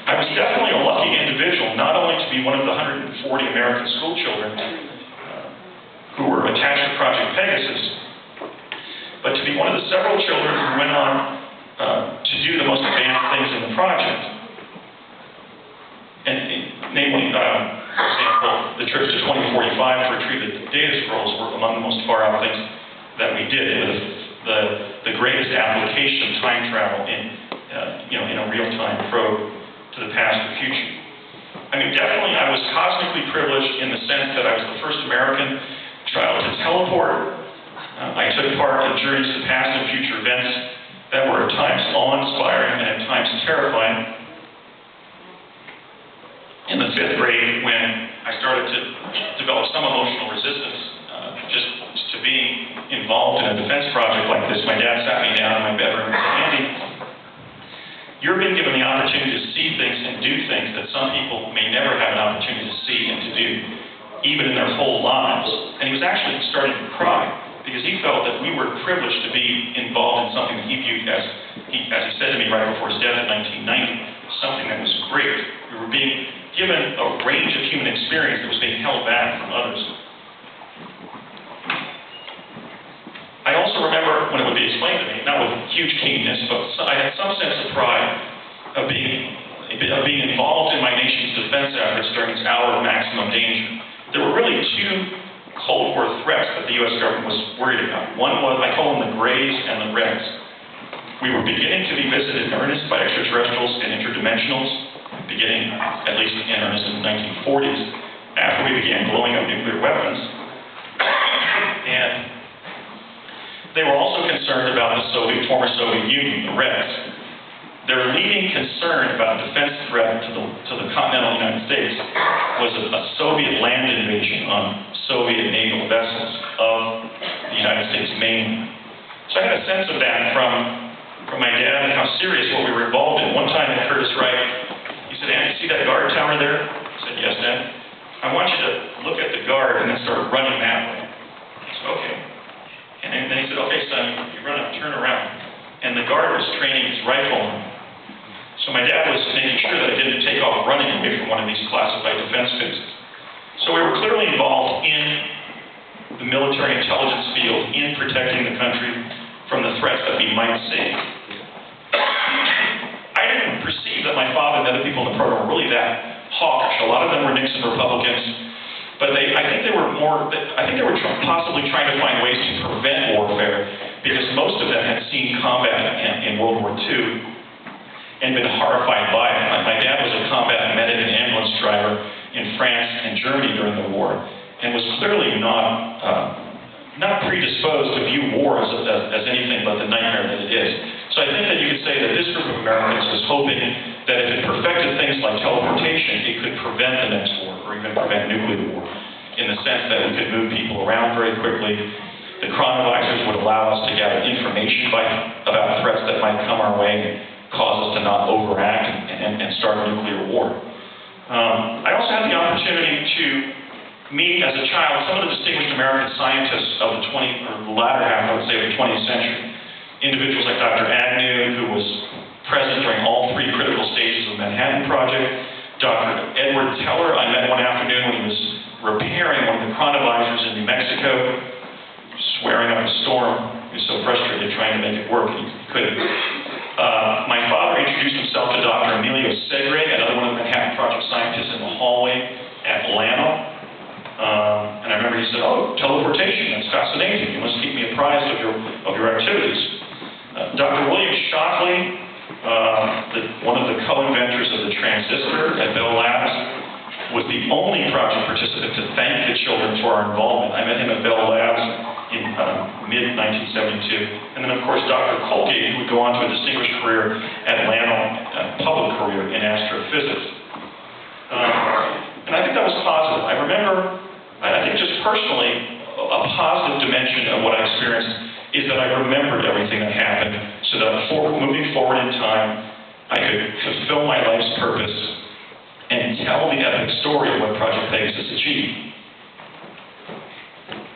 I was definitely a lucky individual, not only to be one of the 140 American school children who were attached to Project Pegasus, but to be one of the several children who went on to do the most advanced things in the project. And namely, for example, the trips to 2045 to retrieve the data scrolls were among the most far-out things that we did. It was the greatest application of time travel in a real-time probe to the past and future. I mean, definitely I was cosmically privileged in the sense that I was the first American child to teleport. I took part in journeys to past and future events that were at times awe-inspiring and at times terrifying. In the 5th grade, when I started to develop some emotional resistance just to being involved in a defense project like this, my dad sat me down in my bedroom and said, "Andy, you're being given the opportunity to see things and do things that some people may never have an opportunity to see and to do, even in their whole lives." And he was actually starting to cry because he felt that we were privileged to be involved in something that he viewed as he said to me right before his death in 1990, something that was great. We were being given a range of human experience that was being held back from others. I also remember when it would be explained to me, not with huge keenness, but I had some sense of pride of being involved in my nation's defense efforts during this hour of maximum danger. There were really two Cold War threats that the U.S. government was worried about. One was, I call them the Greys and the Reds. We were beginning to be visited in earnest by extraterrestrials and interdimensionals, beginning, at least in earnest, in the 1940s, after we began blowing up nuclear weapons. And they were also concerned about the former Soviet Union, the Reds. Their leading concern about a defense threat to the continental United States was a Soviet land invasion on Soviet naval vessels of the United States mainland. So I had a sense of that from my dad and how serious what we were involved in. One time at Curtis Wright, he said, "Andy, see that guard tower there?" I said, "Yes, Dad. I want you to look at the guard and then start running that way." I said, "Okay." And then he said, "Okay, son, you run up, turn around." And the guard was training his rifle on me. So my dad was making sure that I didn't take off running away from one of these classified defense bases. So we were clearly involved in the military intelligence field, in protecting the country from the threats that we might see. I didn't perceive that my father and other people in the program were really that hawkish. A lot of them were Nixon Republicans, but I think they were possibly trying to find ways to prevent warfare, because most of them had seen combat in World War II and been horrified by it. My dad was a combat medic and ambulance driver in France and Germany during the war, and was clearly not predisposed to view war as anything but the nightmare that it is. So I think that you could say that this group of Americans was hoping that if it perfected things like teleportation, it could prevent the next war, or even prevent nuclear war, in the sense that we could move people around very quickly. The chronovisors would allow us to gather information about threats that might come our way and cause us to not overact and start a nuclear war. I also had the opportunity to meet, as a child, some of the distinguished American scientists of the latter half, I would say, of the 20th century. Individuals like Dr. Agnew, who was present during all 3 critical stages of the Manhattan Project. Dr. Edward Teller, I met one afternoon when he was repairing one of the chronovisors in New Mexico, swearing up a storm. He was so frustrated trying to make it work, he couldn't. My father introduced himself to Dr. Emilio Segre, another one of the Manhattan Project scientists, in the hallway at Lano. And I remember he said, "Oh, teleportation, that's fascinating. You must keep me apprised of your activities." Dr. William Shockley, one of the co-inventors of the transistor at Bell Labs, was the only project participant to thank the children for our involvement. I met him at Bell Labs in mid-1972. And then, of course, Dr. Colgate, who would go on to a distinguished career at Lano, a public career in astrophysics. And I think that was positive. I remember, I think just personally, a positive dimension of what I experienced is that I remembered everything that happened, so that moving forward in time, I could fulfill my life's purpose and tell the epic story of what Project Pegasus achieved.